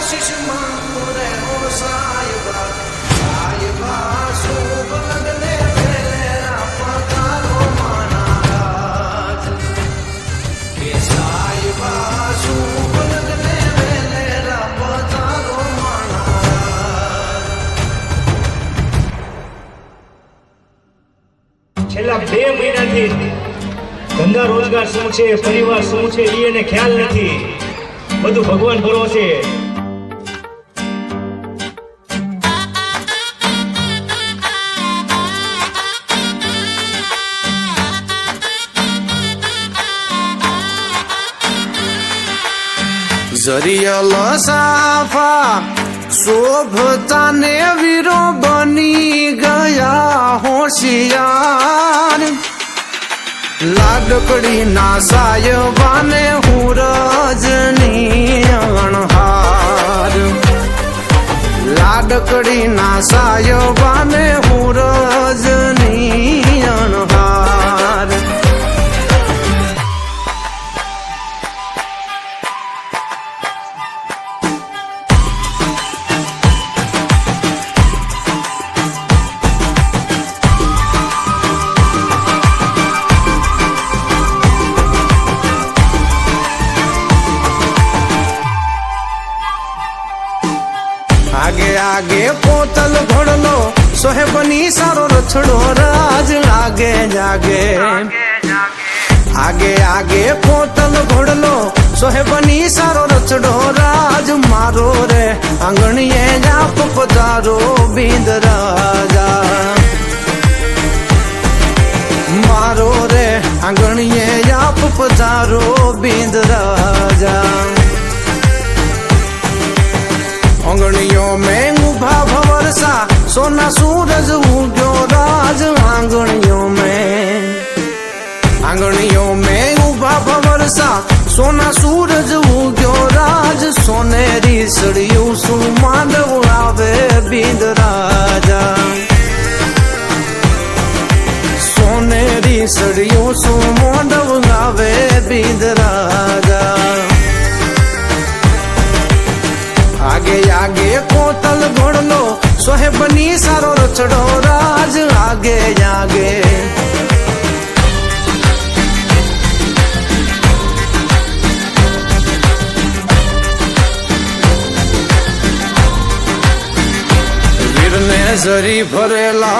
આશીષ માંગો રે ઓ સાયબા સાયબા શુભ લગ્ને વેલેરા પધારો માનારાજ કે સાયબા શુભ લગ્ને વેલેરા પધારો માનારાજ। છેલ્લા 2 મહિનાથી ધંધા રોજગાર શું છે, પરિવાર શું છે એને ખ્યાલ નથી, બધું ભગવાન ભરોસે। જરિયલ સાફા શોભતા ને વીરો બની ગયા હોશિયાર લાડકડી ના સાયબાને હું રજની અણહાર લાડકડી ના સાયબાને હું રજની અણહાર। आगे आगे पोतल घोड़लो सोहेबनी सारो रछड़ो राज आगे जागे आगे आगे पोतल घोड़लो सोहेबनी सारो रछड़ो राज मारो रे आंगणिये जाप पधारो बींद राजा मारो रे आंगणिये जाप पधारो बींद राजा। आंगणियों में उभा भवरसा सोना सूरज उग्यो राज आंगणियों में उभा भवरसा सोना सूरज उग्यो राज सोनेरी सड़ियों सु मांडव आवे बींद राजा सोनेरी सड़ियों सु मांडव आवे बींद राजा। आगे आगे कोतल घोड़लो सोहेबनी सारो रचड़ो राज आगे आगे वीर ने जरी भरेला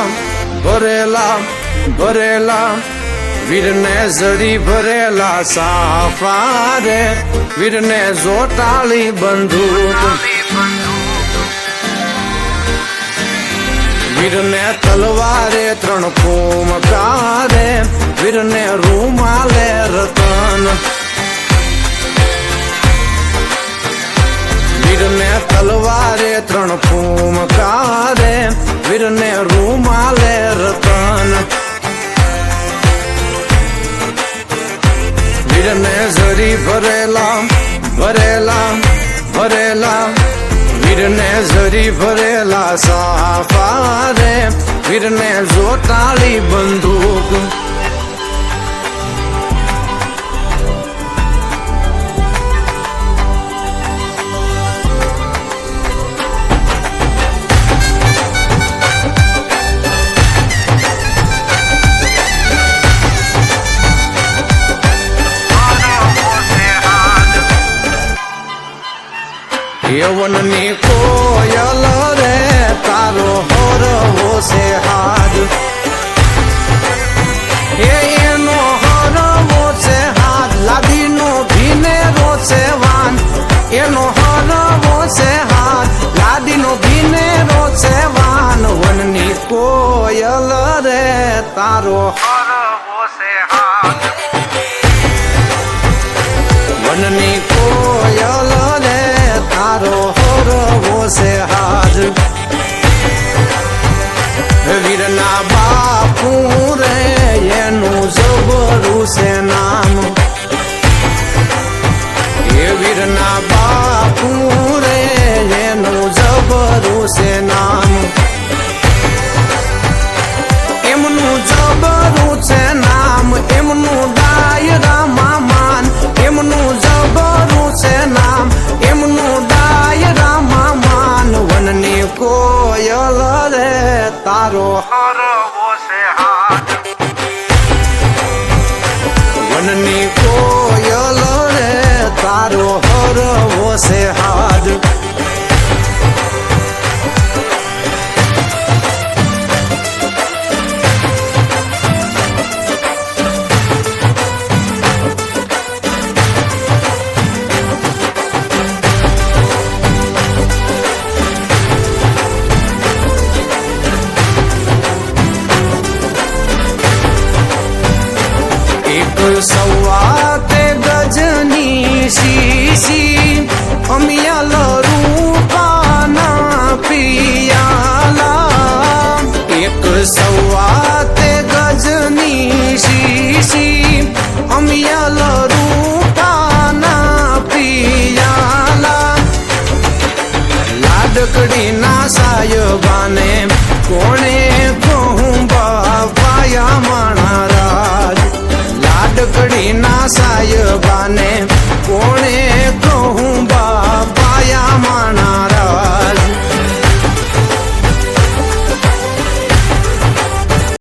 भरेला भरेला वीर ने जरी भरेला साफा रे वीर ने जोटाली बंदूक वीर ने तलवारे 3 फूमकारे वीर ने रूमाले रतन वीर ने तलवारे 3 फूमकारे वीर ने रूमाले रतन वीर ने जरी भरेला भरेला भरेला वीर ने जरी भरेला साफा रे वीर ने जोटाली बंदूक यवननी कोयल रे तारो हरवो से हाथ एनो हरवो से हाथ लादीनो भीने रो से वान एनो हरवो से हाथ लादीनो भीने रो से वान वननी कोयल रे तारो हरवो से हाथ वननी कोयल रे तारो हरवो से हाथ वीरना बापू रे एनु जबरू से नाम ये वीरना बापू रे एनु जबरू से नाम एमनु जबरू से नाम एमनु दायरा मामान एमनु जबरू से नाम एमनु दायरा કોયલ રે તારો હરવો છે હાથ વનની કોયલ રે તારો હરવો છે હાથ એક સૌ